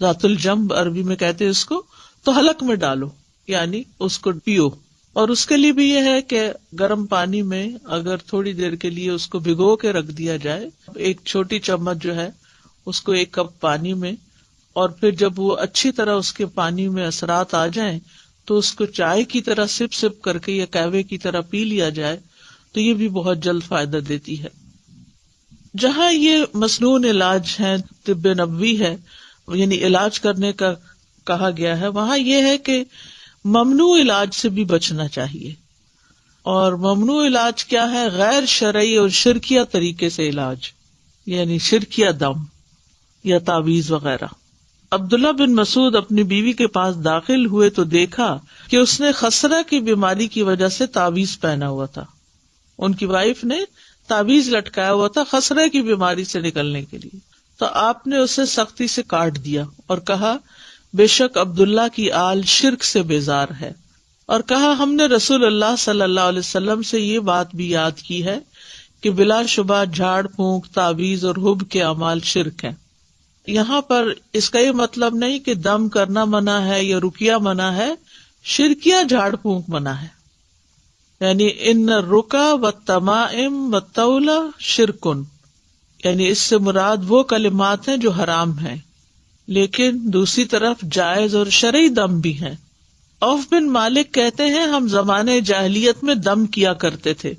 ذات الجنب عربی میں کہتے ہیں اس کو، تو حلق میں ڈالو یعنی اس کو پیو. اور اس کے لیے بھی یہ ہے کہ گرم پانی میں اگر تھوڑی دیر کے لیے اس کو بھگو کے رکھ دیا جائے، ایک چھوٹی چمچ جو ہے اس کو 1 کپ پانی میں، اور پھر جب وہ اچھی طرح اس کے پانی میں اثرات آ جائیں تو اس کو چائے کی طرح سپ سپ کر کے یا قہوے کی طرح پی لیا جائے تو یہ بھی بہت جلد فائدہ دیتی ہے. جہاں یہ مسنون علاج ہے، طب نبوی ہے، یعنی علاج کرنے کا کہا گیا ہے، وہاں یہ ہے کہ ممنوع علاج سے بھی بچنا چاہیے. اور ممنوع علاج کیا ہے؟ غیر شرعی اور شرکیہ طریقے سے علاج، یعنی شرکیہ دم یا تعویذ وغیرہ. عبداللہ بن مسعود اپنی بیوی کے پاس داخل ہوئے تو دیکھا کہ اس نے خسرہ کی بیماری کی وجہ سے تعویذ پہنا ہوا تھا. ان کی وائف نے تعویذ لٹکایا ہوا تھا خسرہ کی بیماری سے نکلنے کے لیے. تو آپ نے اسے سختی سے کاٹ دیا اور کہا بے شک عبداللہ کی آل شرک سے بیزار ہے، اور کہا ہم نے رسول اللہ صلی اللہ علیہ وسلم سے یہ بات بھی یاد کی ہے کہ بلا شبہ جھاڑ پھونک، تعویذ اور حب کے اعمال شرک ہیں. یہاں پر اس کا یہ مطلب نہیں کہ دم کرنا منع ہے یا رقیہ منع ہے، شرکیہ جھاڑ پھونک منع ہے. یعنی ان الرقا والتمائم والطولہ شرکن، یعنی اس سے مراد وہ کلمات ہیں جو حرام ہیں، لیکن دوسری طرف جائز اور شرعی دم بھی ہیں. عوف بن مالک کہتے ہیں ہم زمانے جاہلیت میں دم کیا کرتے تھے.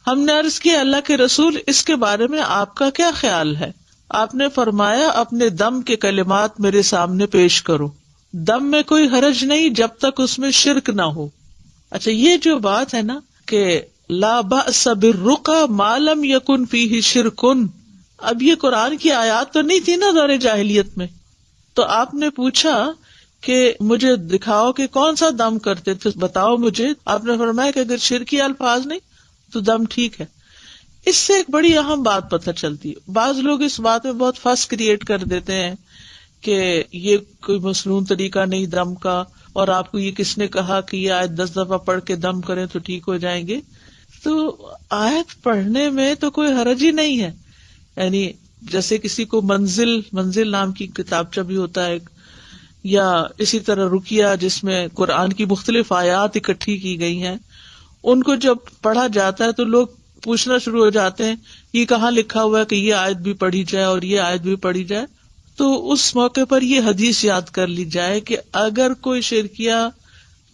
ہم نے عرض کیا اللہ کے رسول اس کے بارے میں آپ کا کیا خیال ہے؟ آپ نے فرمایا اپنے دم کے کلمات میرے سامنے پیش کرو، دم میں کوئی حرج نہیں جب تک اس میں شرک نہ ہو. اچھا، یہ جو بات ہے نا کہ لا بأس بالرقى ما لم يكن فيه شرک، اب یہ قرآن کی آیات تو نہیں تھی نا دور جاہلیت میں. تو آپ نے پوچھا کہ مجھے دکھاؤ کہ کون سا دم کرتے تھے، بتاؤ مجھے. آپ نے فرمایا کہ اگر شرکی الفاظ نہیں تو دم ٹھیک ہے. اس سے ایک بڑی اہم بات پتہ چلتی ہے. بعض لوگ اس بات میں بہت فس کریٹ کر دیتے ہیں کہ یہ کوئی مسنون طریقہ نہیں دم کا، اور آپ کو یہ کس نے کہا کہ یہ آیت 10 دفعہ پڑھ کے دم کریں تو ٹھیک ہو جائیں گے. تو آیت پڑھنے میں تو کوئی حرج ہی نہیں ہے. یعنی جیسے کسی کو منزل نام کی کتابچہ بھی ہوتا ہے، یا اسی طرح رقیہ جس میں قرآن کی مختلف آیات اکٹھی کی گئی ہیں، ان کو جب پڑھا جاتا ہے تو لوگ پوچھنا شروع ہو جاتے ہیں یہ کہاں لکھا ہوا ہے کہ یہ آیت بھی پڑھی جائے اور یہ آیت بھی پڑھی جائے. تو اس موقع پر یہ حدیث یاد کر لی جائے کہ اگر کوئی شرکیہ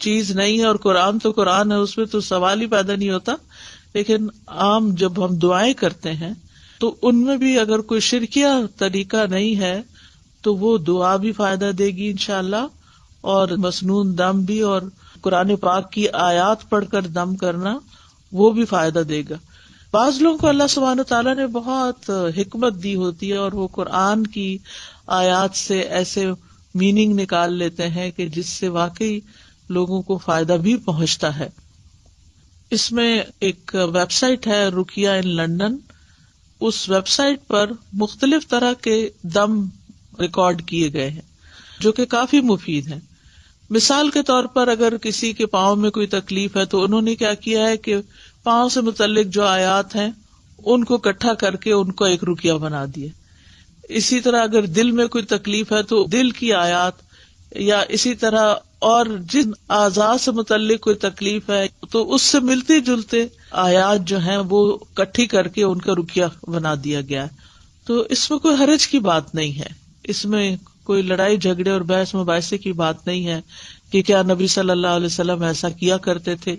چیز نہیں ہے، اور قرآن تو قرآن ہے، اس میں تو سوال ہی پیدا نہیں ہوتا، لیکن عام جب ہم دعائیں کرتے ہیں تو ان میں بھی اگر کوئی شرکیہ طریقہ نہیں ہے تو وہ دعا بھی فائدہ دے گی انشاءاللہ، اور مسنون دم بھی، اور قرآن پاک کی آیات پڑھ کر دم کرنا وہ بھی فائدہ دے گا. بعض لوگوں کو اللہ سبحانہ تعالیٰ نے بہت حکمت دی ہوتی ہے اور وہ قرآن کی آیات سے ایسے میننگ نکال لیتے ہیں کہ جس سے واقعی لوگوں کو فائدہ بھی پہنچتا ہے. اس میں ایک ویب سائٹ ہے رقیہ ان لنڈن، اس ویب سائٹ پر مختلف طرح کے دم ریکارڈ کیے گئے ہیں جو کہ کافی مفید ہیں. مثال کے طور پر اگر کسی کے پاؤں میں کوئی تکلیف ہے تو انہوں نے کیا کیا ہے کہ پاؤں سے متعلق جو آیات ہیں ان کو اکٹھا کر کے ان کو ایک رقیہ بنا دیا. اسی طرح اگر دل میں کوئی تکلیف ہے تو دل کی آیات، یا اسی طرح اور جن اعضاء سے متعلق کوئی تکلیف ہے تو اس سے ملتے جلتے آیات جو ہیں وہ اکٹھی کر کے ان کا رقیہ بنا دیا گیا ہے. تو اس میں کوئی حرج کی بات نہیں ہے، اس میں کوئی لڑائی جھگڑے اور بحث مباحثے کی بات نہیں ہے کہ کیا نبی صلی اللہ علیہ وسلم ایسا کیا کرتے تھے.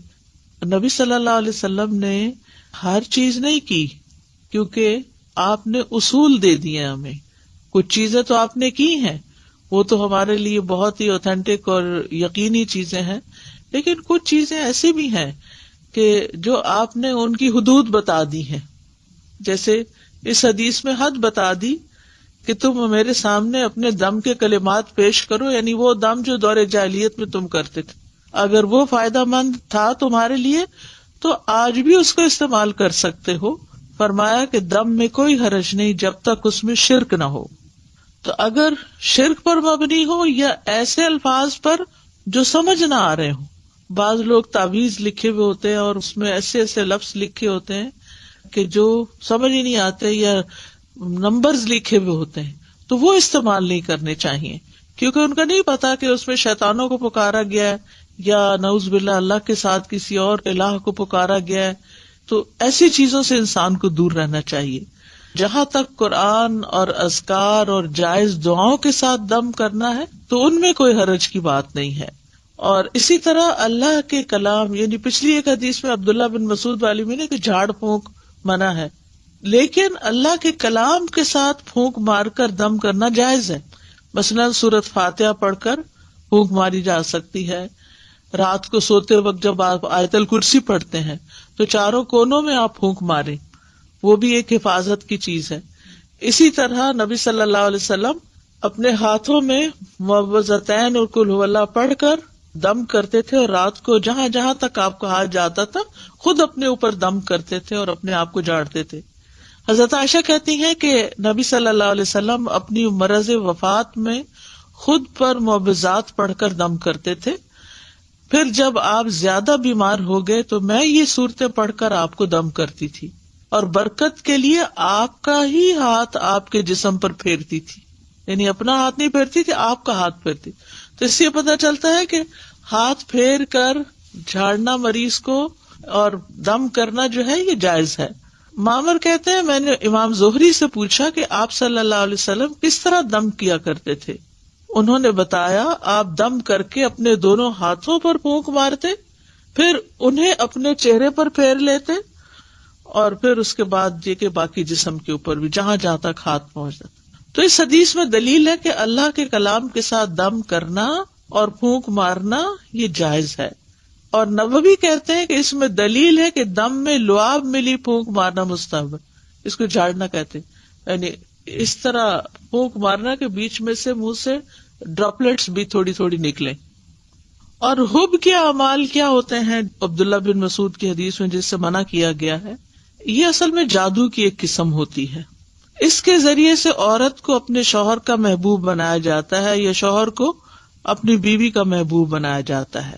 نبی صلی اللہ علیہ وسلم نے ہر چیز نہیں کی، کیونکہ آپ نے اصول دے دیے ہمیں. کچھ چیزیں تو آپ نے کی ہیں، وہ تو ہمارے لیے بہت ہی اوتھینٹک اور یقینی چیزیں ہیں، لیکن کچھ چیزیں ایسی بھی ہیں کہ جو آپ نے ان کی حدود بتا دی ہیں. جیسے اس حدیث میں حد بتا دی کہ تم میرے سامنے اپنے دم کے کلمات پیش کرو، یعنی وہ دم جو دور جاہلیت میں تم کرتے تھے، اگر وہ فائدہ مند تھا تمہارے لیے تو آج بھی اس کو استعمال کر سکتے ہو. فرمایا کہ دم میں کوئی حرج نہیں جب تک اس میں شرک نہ ہو. تو اگر شرک پر مبنی ہو یا ایسے الفاظ پر جو سمجھ نہ آ رہے ہوں، بعض لوگ تعویذ لکھے ہوئے ہوتے ہیں اور اس میں ایسے ایسے لفظ لکھے ہوتے ہیں کہ جو سمجھ ہی نہیں آتے، یا نمبرز لکھے ہوئے ہوتے ہیں، تو وہ استعمال نہیں کرنے چاہیے، کیونکہ ان کا نہیں پتا کہ اس میں شیطانوں کو پکارا گیا ہے یا نعوذ باللہ اللہ کے ساتھ کسی اور الہ کو پکارا گیا ہے. تو ایسی چیزوں سے انسان کو دور رہنا چاہیے. جہاں تک قرآن اور اذکار اور جائز دعاؤں کے ساتھ دم کرنا ہے تو ان میں کوئی حرج کی بات نہیں ہے. اور اسی طرح اللہ کے کلام، یعنی پچھلی ایک حدیث میں عبداللہ بن مسعود والی میں نے کہ جھاڑ پھونک منع ہے، لیکن اللہ کے کلام کے ساتھ پھونک مار کر دم کرنا جائز ہے. مثلاً سورۃ فاتحہ پڑھ کر پھونک ماری جا سکتی ہے. رات کو سوتے وقت جب آپ آیت الکرسی پڑھتے ہیں تو چاروں کونوں میں آپ پھونک ماریں، وہ بھی ایک حفاظت کی چیز ہے. اسی طرح نبی صلی اللہ علیہ وسلم اپنے ہاتھوں میں معوذتین اور قل ھو اللہ پڑھ کر دم کرتے تھے، اور رات کو جہاں جہاں تک آپ کا ہاتھ جاتا تھا خود اپنے اوپر دم کرتے تھے اور اپنے آپ کو جھاڑتے تھے. حضرت عائشہ کہتی ہیں کہ نبی صلی اللہ علیہ وسلم اپنی مرض وفات میں خود پر معوذات پڑھ کر دم کرتے تھے. پھر جب آپ زیادہ بیمار ہو گئے تو میں یہ صورتیں پڑھ کر آپ کو دم کرتی تھی، اور برکت کے لیے آپ کا ہی ہاتھ آپ کے جسم پر پھیرتی تھی، یعنی اپنا ہاتھ نہیں پھیرتی تھی، آپ کا ہاتھ پھیرتی. تو اس سے پتہ چلتا ہے کہ ہاتھ پھیر کر جھاڑنا مریض کو اور دم کرنا جو ہے یہ جائز ہے. معمر کہتے ہیں میں نے امام زہری سے پوچھا کہ آپ صلی اللہ علیہ وسلم کس طرح دم کیا کرتے تھے. انہوں نے بتایا آپ دم کر کے اپنے دونوں ہاتھوں پر پھونک مارتے، پھر انہیں اپنے چہرے پر پھیر لیتے، اور پھر اس کے بعد یہ کہ باقی جسم کے اوپر بھی جہاں جہاں تک ہاتھ پہنچ جاتا. تو اس حدیث میں دلیل ہے کہ اللہ کے کلام کے ساتھ دم کرنا اور پھونک مارنا یہ جائز ہے. اور نووی کہتے ہیں کہ اس میں دلیل ہے کہ دم میں لعاب ملی پھونک مارنا مستحب ہے. اس کو جھاڑنا کہتے ہیں، یعنی اس طرح پھونک مارنا کے بیچ میں سے منہ سے ڈراپلیٹس بھی تھوڑی تھوڑی نکلیں. اور حب کے اعمال کیا ہوتے ہیں عبداللہ بن مسعود کی حدیث میں جس سے منع کیا گیا ہے؟ یہ اصل میں جادو کی ایک قسم ہوتی ہے. اس کے ذریعے سے عورت کو اپنے شوہر کا محبوب بنایا جاتا ہے یا شوہر کو اپنی بیوی کا محبوب بنایا جاتا ہے.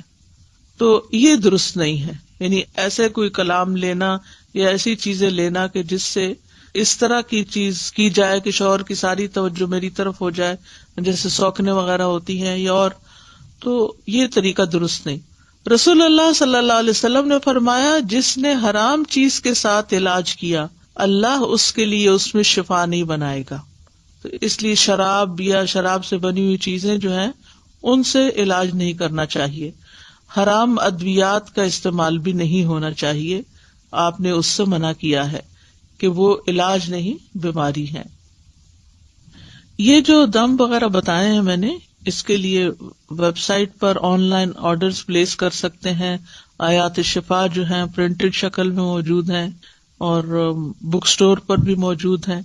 تو یہ درست نہیں ہے. یعنی ایسے کوئی کلام لینا یا ایسی چیزیں لینا کہ جس سے اس طرح کی چیز کی جائے کہ شوہر کی ساری توجہ میری طرف ہو جائے، جیسے سوکھنے وغیرہ ہوتی ہیں یا اور، تو یہ طریقہ درست نہیں. رسول اللہ صلی اللہ علیہ وسلم نے فرمایا جس نے حرام چیز کے ساتھ علاج کیا اللہ اس کے لیے اس میں شفا نہیں بنائے گا. تو اس لیے شراب یا شراب سے بنی ہوئی چیزیں جو ہیں ان سے علاج نہیں کرنا چاہیے. حرام ادویات کا استعمال بھی نہیں ہونا چاہیے. آپ نے اس سے منع کیا ہے کہ وہ علاج نہیں بیماری ہے. یہ جو دم وغیرہ بتائے ہیں میں نے، اس کے لیے ویب سائٹ پر آن لائن آرڈرز پلیس کر سکتے ہیں. آیات شفا جو ہیں پرنٹڈ شکل میں موجود ہیں اور بک سٹور پر بھی موجود ہیں.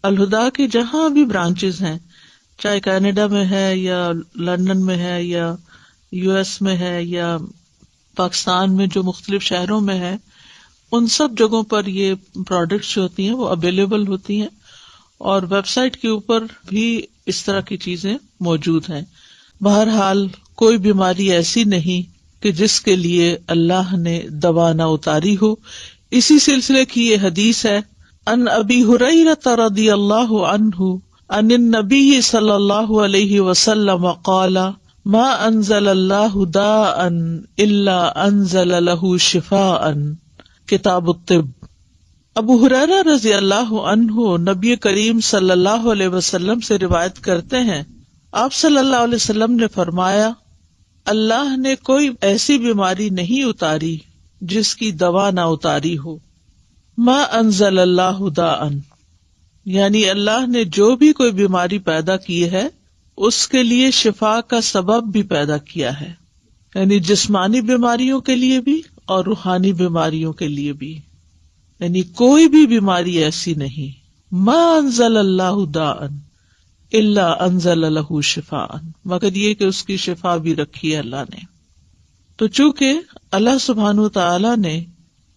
الہدا کے جہاں بھی برانچز ہیں، چاہے کینیڈا میں ہے یا لندن میں ہے یا یو ایس میں ہے یا پاکستان میں جو مختلف شہروں میں ہے، ان سب جگہوں پر یہ پروڈکٹس جو ہوتی ہیں وہ اویلیبل ہوتی ہیں، اور ویب سائٹ کے اوپر بھی اس طرح کی چیزیں موجود ہیں. بہرحال کوئی بیماری ایسی نہیں کہ جس کے لیے اللہ نے دوا نہ اتاری ہو. اسی سلسلے کی یہ حدیث ہے، ان ابی ہریرہ رضی اللہ عنہ ان النبی صلی اللہ علیہ وسلم قال ما انزل اللہ داء الا انزل له شفاء. کتاب الطب. ابو ہریرہ رضی اللہ عنہ نبی کریم صلی اللہ علیہ وسلم سے روایت کرتے ہیں، آپ صلی اللہ علیہ وسلم نے فرمایا اللہ نے کوئی ایسی بیماری نہیں اتاری جس کی دوا نہ اتاری ہو. ما انزل اللہ داء، یعنی اللہ نے جو بھی کوئی بیماری پیدا کی ہے اس کے لیے شفا کا سبب بھی پیدا کیا ہے، یعنی جسمانی بیماریوں کے لیے بھی اور روحانی بیماریوں کے لیے بھی. یعنی کوئی بھی بیماری ایسی نہیں. ما انزل اللہ داء الا انزل له شفاء، مگر یہ کہ اس کی شفا بھی رکھی ہے اللہ نے. تو چونکہ اللہ سبحانہ وتعالی نے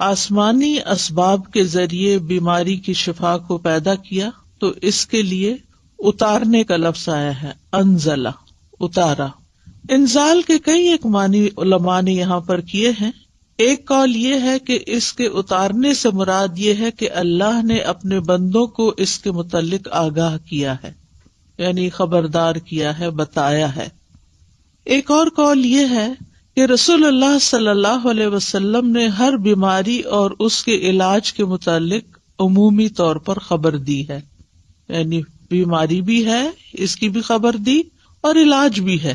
آسمانی اسباب کے ذریعے بیماری کی شفا کو پیدا کیا، تو اس کے لیے اتارنے کا لفظ آیا ہے، انزلہ، اتارا. انزال کے کئی ایک معنی علماء نے یہاں پر کیے ہیں. ایک قول یہ ہے کہ اس کے اتارنے سے مراد یہ ہے کہ اللہ نے اپنے بندوں کو اس کے متعلق آگاہ کیا ہے، یعنی خبردار کیا ہے، بتایا ہے. ایک اور قول یہ ہے کہ رسول اللہ صلی اللہ علیہ وسلم نے ہر بیماری اور اس کے علاج کے متعلق عمومی طور پر خبر دی ہے، یعنی بیماری بھی ہے، اس کی بھی خبر دی اور علاج بھی ہے.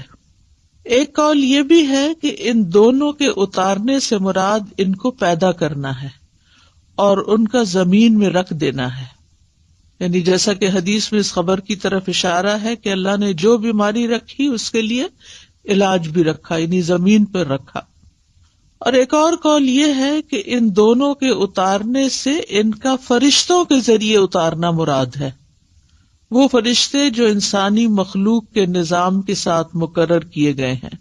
ایک قول یہ بھی ہے کہ ان دونوں کے اتارنے سے مراد ان کو پیدا کرنا ہے اور ان کا زمین میں رکھ دینا ہے. یعنی جیسا کہ حدیث میں اس خبر کی طرف اشارہ ہے کہ اللہ نے جو بیماری رکھی اس کے لیے علاج بھی رکھا، یعنی زمین پر رکھا. اور ایک اور قول یہ ہے کہ ان دونوں کے اتارنے سے ان کا فرشتوں کے ذریعے اتارنا مراد ہے، وہ فرشتے جو انسانی مخلوق کے نظام کے ساتھ مقرر کیے گئے ہیں.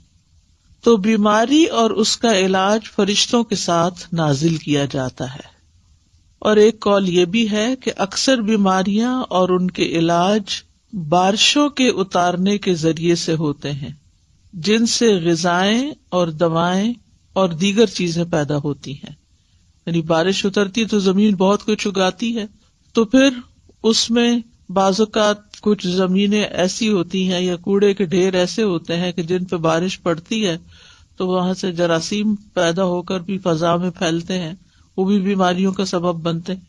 تو بیماری اور اس کا علاج فرشتوں کے ساتھ نازل کیا جاتا ہے. اور ایک قول یہ بھی ہے کہ اکثر بیماریاں اور ان کے علاج بارشوں کے اتارنے کے ذریعے سے ہوتے ہیں، جن سے غذائیں اور دوائیں اور دیگر چیزیں پیدا ہوتی ہیں. یعنی بارش اترتی تو زمین بہت کچھ اگاتی ہے، تو پھر اس میں بعض اوقات کچھ زمینیں ایسی ہوتی ہیں یا کوڑے کے ڈھیر ایسے ہوتے ہیں کہ جن پہ بارش پڑتی ہے تو وہاں سے جراثیم پیدا ہو کر بھی فضا میں پھیلتے ہیں، وہ بھی بیماریوں کا سبب بنتے ہیں.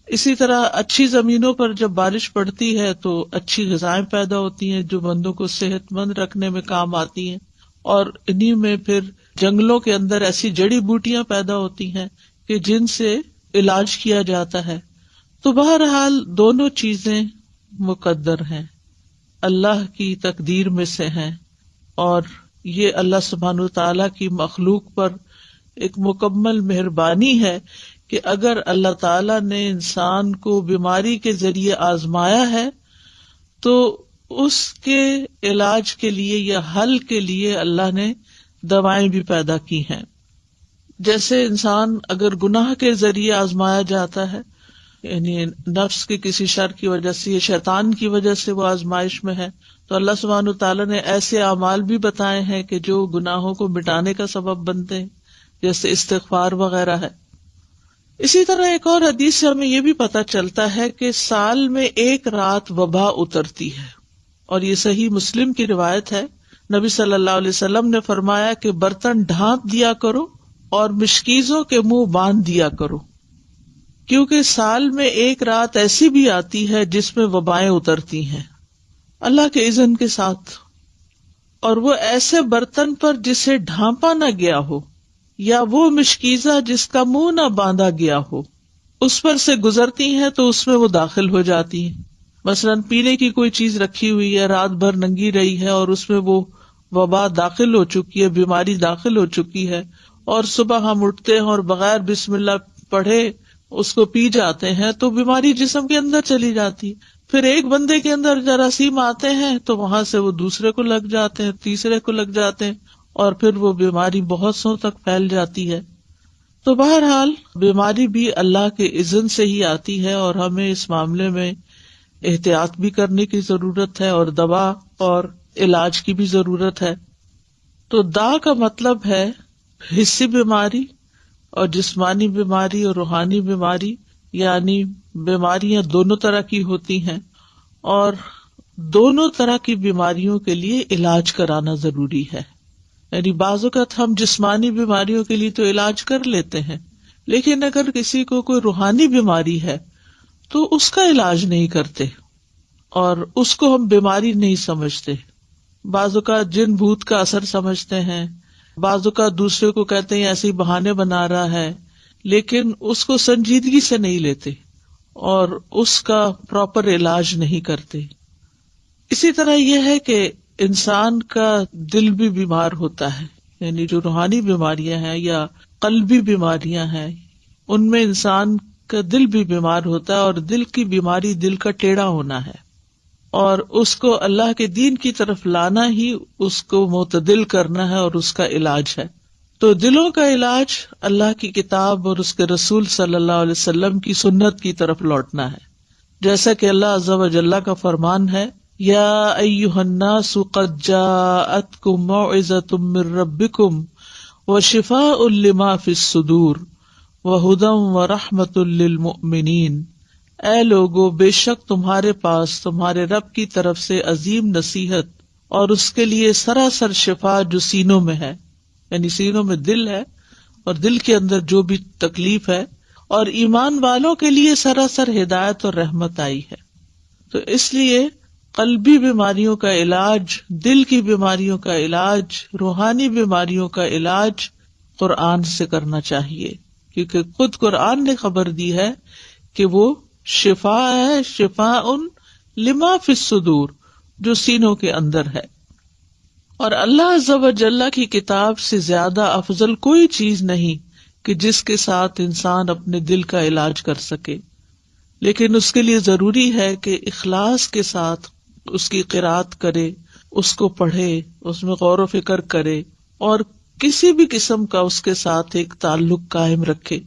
اسی طرح اچھی زمینوں پر جب بارش پڑتی ہے تو اچھی غذائیں پیدا ہوتی ہیں جو بندوں کو صحت مند رکھنے میں کام آتی ہیں، اور انہی میں پھر جنگلوں کے اندر ایسی جڑی بوٹیاں پیدا ہوتی ہیں کہ جن سے علاج کیا جاتا ہے. تو بہرحال دونوں چیزیں مقدر ہیں، اللہ کی تقدیر میں سے ہیں، اور یہ اللہ سبحانہ وتعالیٰ کی مخلوق پر ایک مکمل مہربانی ہے کہ اگر اللہ تعالیٰ نے انسان کو بیماری کے ذریعے آزمایا ہے تو اس کے علاج کے لیے یا حل کے لیے اللہ نے دوائیں بھی پیدا کی ہیں. جیسے انسان اگر گناہ کے ذریعے آزمایا جاتا ہے، یعنی نفس کے کسی شر کی وجہ سے یا شیطان کی وجہ سے وہ آزمائش میں ہے، تو اللہ سبحانہ وتعالیٰ نے ایسے اعمال بھی بتائے ہیں کہ جو گناہوں کو مٹانے کا سبب بنتے ہیں، جیسے استغفار وغیرہ ہے. اسی طرح ایک اور حدیث سے ہمیں یہ بھی پتہ چلتا ہے کہ سال میں ایک رات وبا اترتی ہے، اور یہ صحیح مسلم کی روایت ہے. نبی صلی اللہ علیہ وسلم نے فرمایا کہ برتن ڈھانپ دیا کرو اور مشکیزوں کے منہ باندھ دیا کرو، کیونکہ سال میں ایک رات ایسی بھی آتی ہے جس میں وبائیں اترتی ہیں اللہ کے اذن کے ساتھ، اور وہ ایسے برتن پر جسے ڈھانپا نہ گیا ہو یا وہ مشکیزہ جس کا منہ نہ باندھا گیا ہو اس پر سے گزرتی ہیں تو اس میں وہ داخل ہو جاتی ہیں۔ مثلاً پینے کی کوئی چیز رکھی ہوئی ہے، رات بھر ننگی رہی ہے اور اس میں وہ وبا داخل ہو چکی ہے، بیماری داخل ہو چکی ہے، اور صبح ہم اٹھتے ہیں اور بغیر بسم اللہ پڑھے اس کو پی جاتے ہیں تو بیماری جسم کے اندر چلی جاتی، پھر ایک بندے کے اندر جراثیم آتے ہیں تو وہاں سے وہ دوسرے کو لگ جاتے ہیں، تیسرے کو لگ جاتے ہیں، اور پھر وہ بیماری بہت سو تک پھیل جاتی ہے۔ تو بہرحال بیماری بھی اللہ کے اذن سے ہی آتی ہے، اور ہمیں اس معاملے میں احتیاط بھی کرنے کی ضرورت ہے، اور دوا اور علاج کی بھی ضرورت ہے۔ تو دا کا مطلب ہے حسی بیماری اور جسمانی بیماری اور روحانی بیماری، یعنی بیماریاں دونوں طرح کی ہوتی ہیں، اور دونوں طرح کی بیماریوں کے لیے علاج کرانا ضروری ہے۔ یعنی بعض اوقات ہم جسمانی بیماریوں کے لیے تو علاج کر لیتے ہیں، لیکن اگر کسی کو کوئی روحانی بیماری ہے تو اس کا علاج نہیں کرتے اور اس کو ہم بیماری نہیں سمجھتے۔ بعض اوقات جن بھوت کا اثر سمجھتے ہیں، بعض اوقات دوسرے کو کہتے ہیں ایسے ہی بہانے بنا رہا ہے، لیکن اس کو سنجیدگی سے نہیں لیتے اور اس کا پراپر علاج نہیں کرتے۔ اسی طرح یہ ہے کہ انسان کا دل بھی بیمار ہوتا ہے، یعنی جو روحانی بیماریاں ہیں یا قلبی بیماریاں ہیں ان میں انسان کا دل بھی بیمار ہوتا ہے، اور دل کی بیماری دل کا ٹیڑھا ہونا ہے، اور اس کو اللہ کے دین کی طرف لانا ہی اس کو معتدل کرنا ہے اور اس کا علاج ہے۔ تو دلوں کا علاج اللہ کی کتاب اور اس کے رسول صلی اللہ علیہ وسلم کی سنت کی طرف لوٹنا ہے، جیسا کہ اللہ عز و جل کا فرمان ہے، یا ایھا الناس قد جاءتکم موعظۃ من ربکم وشفاء لما فی الصدور وہدی ورحمۃ للمؤمنین۔ اے لوگو، بے شک تمہارے پاس تمہارے رب کی طرف سے عظیم نصیحت اور اس کے لیے سراسر شفا جو سینوں میں ہے، یعنی سینوں میں دل ہے اور دل کے اندر جو بھی تکلیف ہے، اور ایمان والوں کے لیے سراسر ہدایت اور رحمت آئی ہے۔ تو اس لیے قلبی بیماریوں کا علاج، دل کی بیماریوں کا علاج، روحانی بیماریوں کا علاج قرآن سے کرنا چاہیے، کیونکہ خود قرآن نے خبر دی ہے کہ وہ شفا ہے، شفاء لما فی الصدور، جو سینوں کے اندر ہے۔ اور اللہ عز و جل کی کتاب سے زیادہ افضل کوئی چیز نہیں کہ جس کے ساتھ انسان اپنے دل کا علاج کر سکے، لیکن اس کے لیے ضروری ہے کہ اخلاص کے ساتھ اس کی قرأت کرے، اس کو پڑھے، اس میں غور و فکر کرے، اور کسی بھی قسم کا اس کے ساتھ ایک تعلق قائم رکھے۔